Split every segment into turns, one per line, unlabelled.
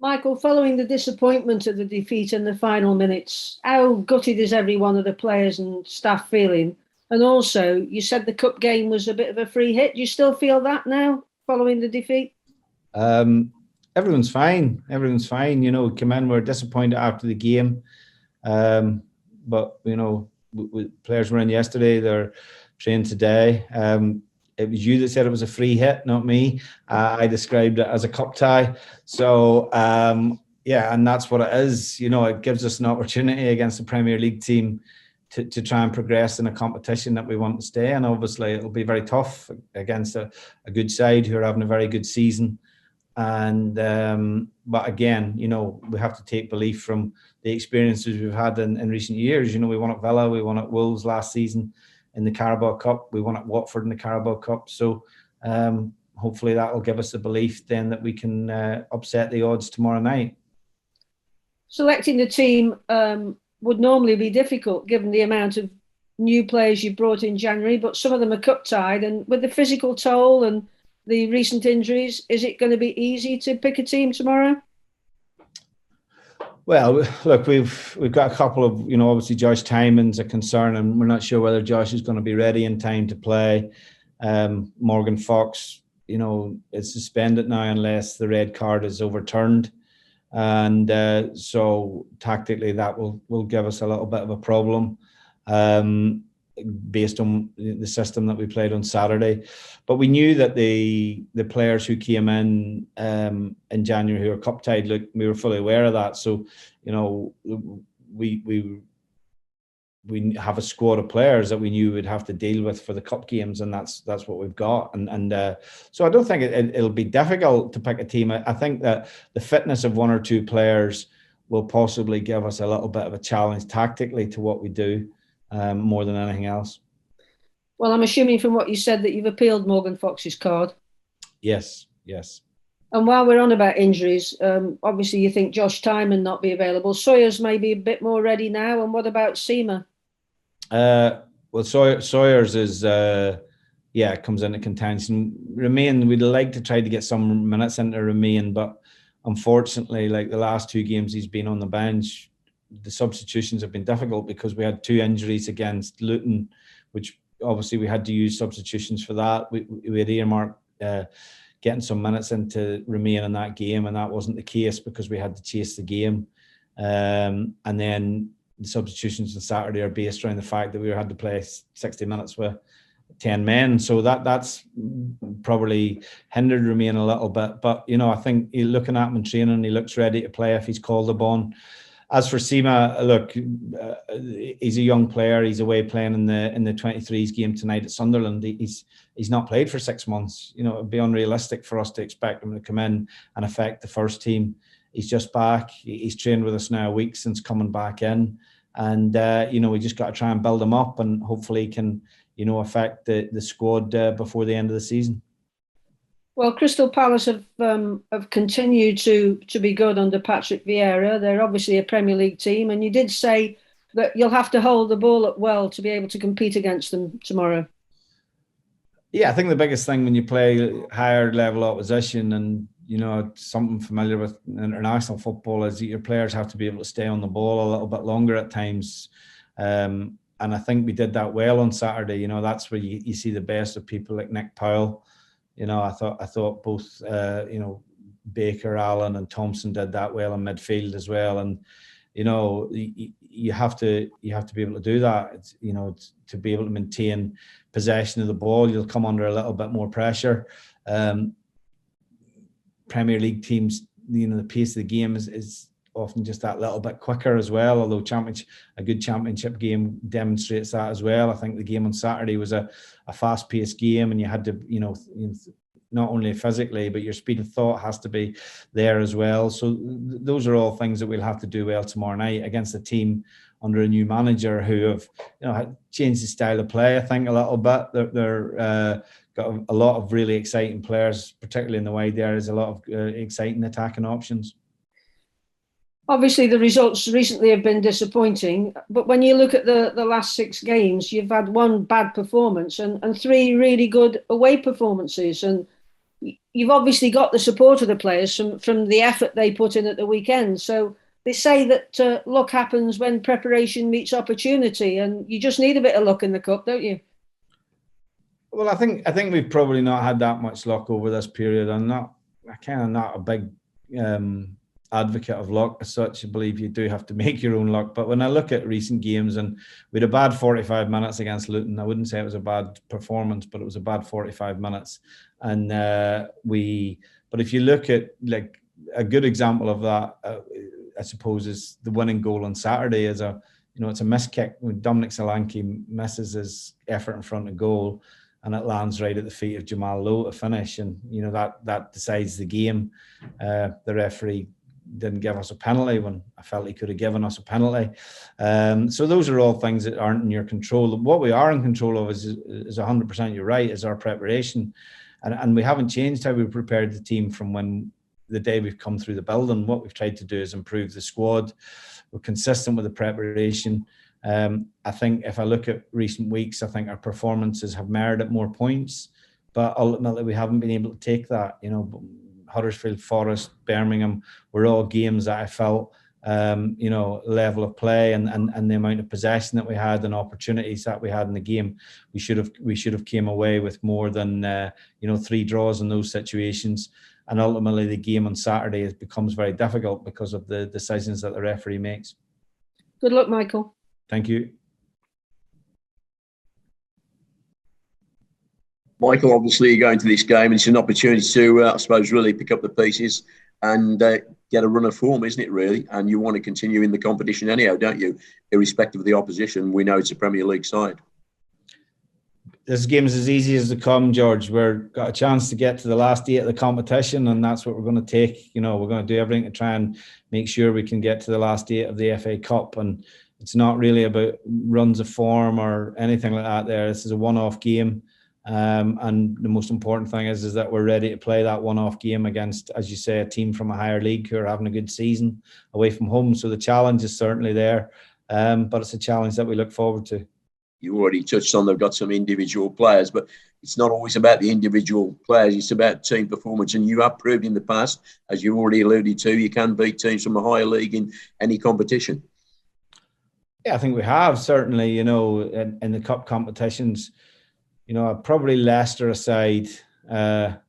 Michael, following the disappointment of the defeat in the final minutes, how gutted is every one of the players and staff feeling? And also, you said the cup game was a bit of a free hit. Do you still feel that now, following the defeat?
Um, Everyone's fine. Everyone's fine. Come in. We're disappointed after the game, um, but players were in yesterday. They're trained today. It was you that said it was a free hit, not me. I described it as a cup tie. So yeah, and that's what it is. It gives us an opportunity against the Premier League team to try and progress in a competition that we want to stay in. Obviously, it'll be very tough against a good side who are having a very good season. And but again, we have to take belief from the experiences we've had in recent years. We won at Villa, we won at Wolves last season in the Carabao Cup, we won at Watford in the Carabao Cup. So hopefully that will give us the belief then that we can upset the odds tomorrow night.
Selecting the team would normally be difficult given the amount of new players you brought in January, but some of them are cup tied. And with the physical toll and the recent injuries, is it going to be easy to pick a team tomorrow?
Well, look, we've got a couple of, obviously Josh Tymon's a concern, and we're not sure whether Josh is going to be ready in time to play. Morgan Fox, is suspended now unless the red card is overturned, and so tactically that will give us a little bit of a problem. Based on the system that we played on Saturday. But we knew that the players who came in January who are cup tied, look, we were fully aware of that. So, we have a squad of players that we knew we'd have to deal with for the cup games, and that's what we've got. And so I don't think it'll be difficult to pick a team. I think that the fitness of one or two players will possibly give us a little bit of a challenge tactically to what we do. More than anything else.
Well, I'm assuming from what you said that you've appealed Morgan Fox's card.
Yes.
And while we're on about injuries, obviously you think Josh Tymon not be available. Sawyers may be a bit more ready now. And what about Seema?
Well, Sawyers is, comes into contention. Remain, we'd like to try to get some minutes into Remain, but unfortunately, like the last two games he's been on the bench, the substitutions have been difficult because we had two injuries against Luton, which obviously we had to use substitutions for that. We had earmarked getting some minutes into Remain in that game, and that wasn't the case because we had to chase the game. And then the substitutions on Saturday are based around the fact that we had to play 60 minutes with 10 men. So that's probably hindered Remain a little bit. But, I think looking at him in training, he looks ready to play if he's called upon. As for Seema, look, he's a young player. He's away playing in the 23s game tonight at Sunderland. He's not played for 6 months. It'd be unrealistic for us to expect him to come in and affect the first team. He's just back. He's trained with us now a week since coming back in, and we just got to try and build him up, and hopefully he can affect the squad before the end of the season.
Well, Crystal Palace have continued to be good under Patrick Vieira. They're obviously a Premier League team, and you did say that you'll have to hold the ball up well to be able to compete against them tomorrow.
Yeah, I think the biggest thing when you play higher level opposition and something familiar with international football is that your players have to be able to stay on the ball a little bit longer at times. And I think we did that well on Saturday. That's where you see the best of people like Nick Powell. I thought both Baker, Allen, and Thompson did that well in midfield as well. And you have to be able to do that. It's, to be able to maintain possession of the ball, you'll come under a little bit more pressure. Premier League teams, the pace of the game is often just that little bit quicker as well, although a good championship game demonstrates that as well. I think the game on Saturday was a fast-paced game, and you had to, not only physically, but your speed of thought has to be there as well. So those are all things that we'll have to do well tomorrow night against a team under a new manager who have changed the style of play, I think, a little bit. They're got a lot of really exciting players, particularly in the wide areas, a lot of exciting attacking options.
Obviously, the results recently have been disappointing, but when you look at the last 6 games, you've had one bad performance and 3 really good away performances. And you've obviously got the support of the players from the effort they put in at the weekend. So they say that luck happens when preparation meets opportunity, and you just need a bit of luck in the cup, don't you?
Well, I think we've probably not had that much luck over this period. I'm kind of not a big advocate of luck as such. I believe you do have to make your own luck. But when I look at recent games, and we had a bad 45 minutes against Luton, I wouldn't say it was a bad performance, but it was a bad 45 minutes. And but if you look at like a good example of that, I suppose, is the winning goal on Saturday. It's a miss kick when Dominic Solanke misses his effort in front of goal, and it lands right at the feet of Jamal Lowe to finish, and that decides the game. The referee didn't give us a penalty when I felt he could have given us a penalty. So those are all things that aren't in your control. What we are in control of is 100%. You're right, is our preparation, and we haven't changed how we prepared the team from the day we've come through the building. What we've tried to do is improve the squad. We're consistent with the preparation. I think if I look at recent weeks, I think our performances have merited more points, but ultimately we haven't been able to take that. Huddersfield, Forest, Birmingham were all games that I felt, level of play and the amount of possession that we had and opportunities that we had in the game, we should have came away with more than 3 draws in those situations. And ultimately, the game on Saturday becomes very difficult because of the decisions that the referee makes.
Good luck, Michael.
Thank you.
Michael, obviously you're going to this game and it's an opportunity to, I suppose, really pick up the pieces and get a run of form, isn't it, really? And you want to continue in the competition anyhow, don't you? Irrespective of the opposition, we know it's a Premier League side.
This game's as easy as they come, George. We've got a chance to get to the last 8 of the competition, and that's what we're going to take. We're going to do everything to try and make sure we can get to the last 8 of the FA Cup. And it's not really about runs of form or anything like that there. This is a one-off game. And the most important thing is that we're ready to play that one-off game against, as you say, a team from a higher league who are having a good season away from home. So the challenge is certainly there, but it's a challenge that we look forward to.
You already touched on they've got some individual players, but it's not always about the individual players. It's about team performance. And you have proved in the past, as you already alluded to, you can beat teams from a higher league in any competition.
Yeah, I think we have, certainly, in the cup competitions. Probably Leicester aside, where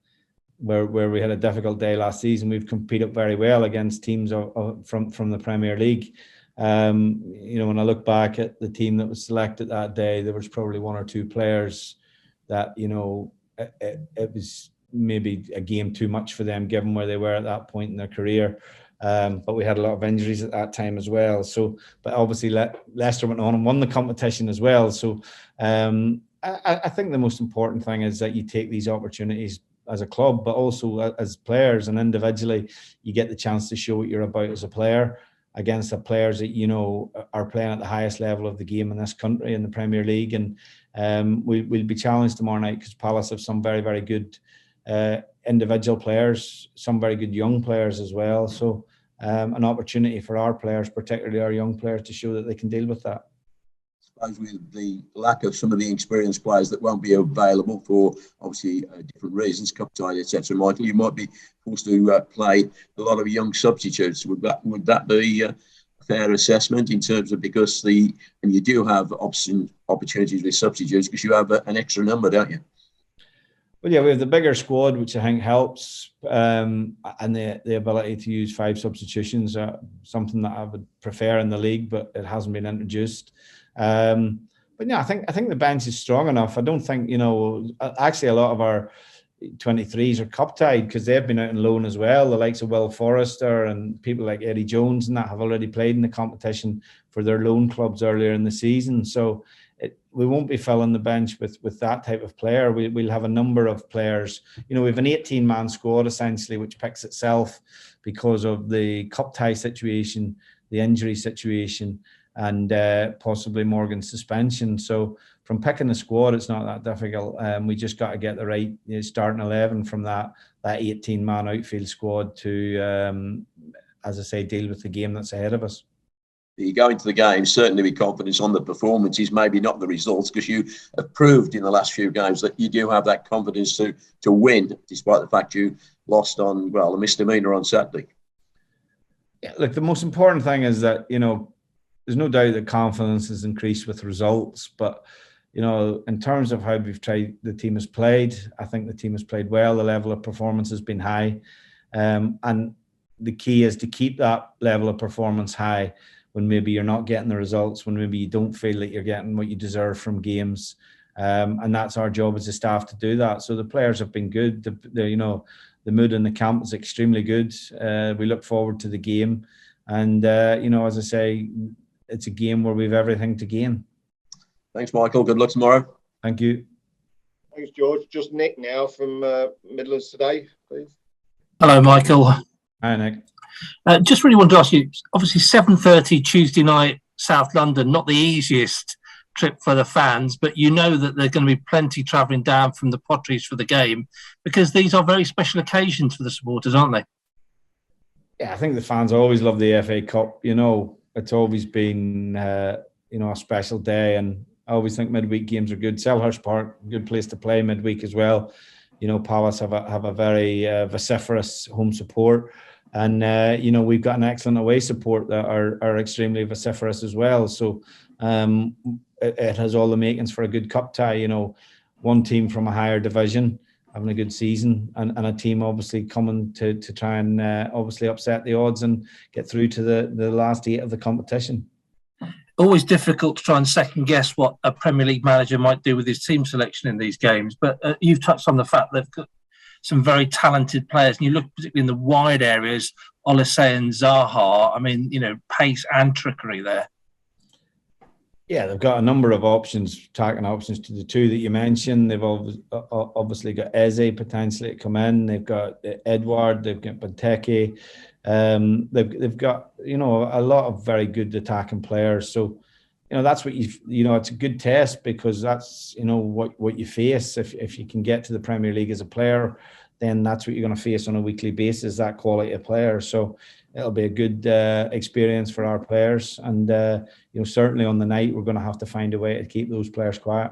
we had a difficult day last season, we've competed very well against teams from the Premier League. When I look back at the team that was selected that day, there was probably 1 or 2 players that, it was maybe a game too much for them given where they were at that point in their career. But we had a lot of injuries at that time as well. So, but obviously Leicester went on and won the competition as well. So I think the most important thing is that you take these opportunities as a club, but also as players and individually, you get the chance to show what you're about as a player against the players that are playing at the highest level of the game in this country in the Premier League. And we'll be challenged tomorrow night because Palace have some very, very good individual players, some very good young players as well. So an opportunity for our players, particularly our young players, to show that they can deal with that.
I suppose with the lack of some of the experienced players that won't be available for obviously different reasons, cup tie, etc. Michael, you might be forced to play a lot of young substitutes. Would that be a fair assessment in terms of and you do have opportunities with substitutes because you have an extra number, don't you?
Well, yeah, we have the bigger squad, which I think helps, and the ability to use 5 substitutions, something that I would prefer in the league, but it hasn't been introduced. But yeah, I think the bench is strong enough. I don't think, actually a lot of our 23s are cup tied because they've been out on loan as well. The likes of Will Forrester and people like Eddie Jones and that have already played in the competition for their loan clubs earlier in the season. So we won't be filling the bench with that type of player. We'll have a number of players. We have an 18-man squad essentially, which picks itself because of the cup tie situation, the injury situation, and possibly Morgan's suspension. So from picking the squad, it's not that difficult. We just got to get the right starting 11 from that 18-man outfield squad to, as I say, deal with the game that's ahead of us.
that you go into the game certainly with confidence on the performances, maybe not the results, because you have proved in the last few games that you do have that confidence to win, despite the fact you lost on, well, a misdemeanor on Saturday.
Yeah, look, the most important thing is that, you know, there's no doubt that confidence has increased with results, but you know, in terms of how the team has played, I think the team has played well. The level of performance has been high, and the key is to keep that level of performance high when maybe you're not getting the results, when maybe you don't feel that you're getting what you deserve from games, and that's our job as a staff to do that. So the players have been good. You know, the mood in the camp is extremely good. We look forward to the game, and you know, as I say, it's a game where we've everything to gain.
Thanks, Michael. Good luck tomorrow.
Thank you.
Thanks, George. Just Nick now from Midlands Today, please.
Hello, Michael.
Hi, Nick.
Just really wanted to ask you, obviously 7:30 Tuesday night, South London, not the easiest trip for the fans, but you know that there's going to be plenty travelling down from the Potteries for the game, because these are very special occasions for the supporters, aren't they?
Yeah, I think the fans always love the FA Cup. You know, it's always been, you know, a special day, and I always think midweek games are good. Selhurst Park, good place to play midweek as well. You know, Palace have a very vociferous home support, and you know, we've got an excellent away support that are extremely vociferous as well. So it has all the makings for a good cup tie. You know, one team from a higher division having a good season, and a team obviously coming to try and obviously upset the odds and get through to the last 8 of the competition.
Always difficult to try and second guess what a Premier League manager might do with his team selection in these games. But you've touched on the fact they've got some very talented players, and you look particularly in the wide areas, Olise and Zaha. I mean, you know, pace and trickery there.
Yeah, they've got a number of options, attacking options to the two that you mentioned. They've obviously got Eze potentially to come in. They've got Edouard. They've got Benteke. They've got, you know, a lot of very good attacking players. So, you know, that's what you know, it's a good test, because that's, you know, what you face if you can get to the Premier League as a player, then that's what you're going to face on a weekly basis, that quality of player. So it'll be a good experience for our players, and you know, certainly on the night we're going to have to find a way to keep those players quiet.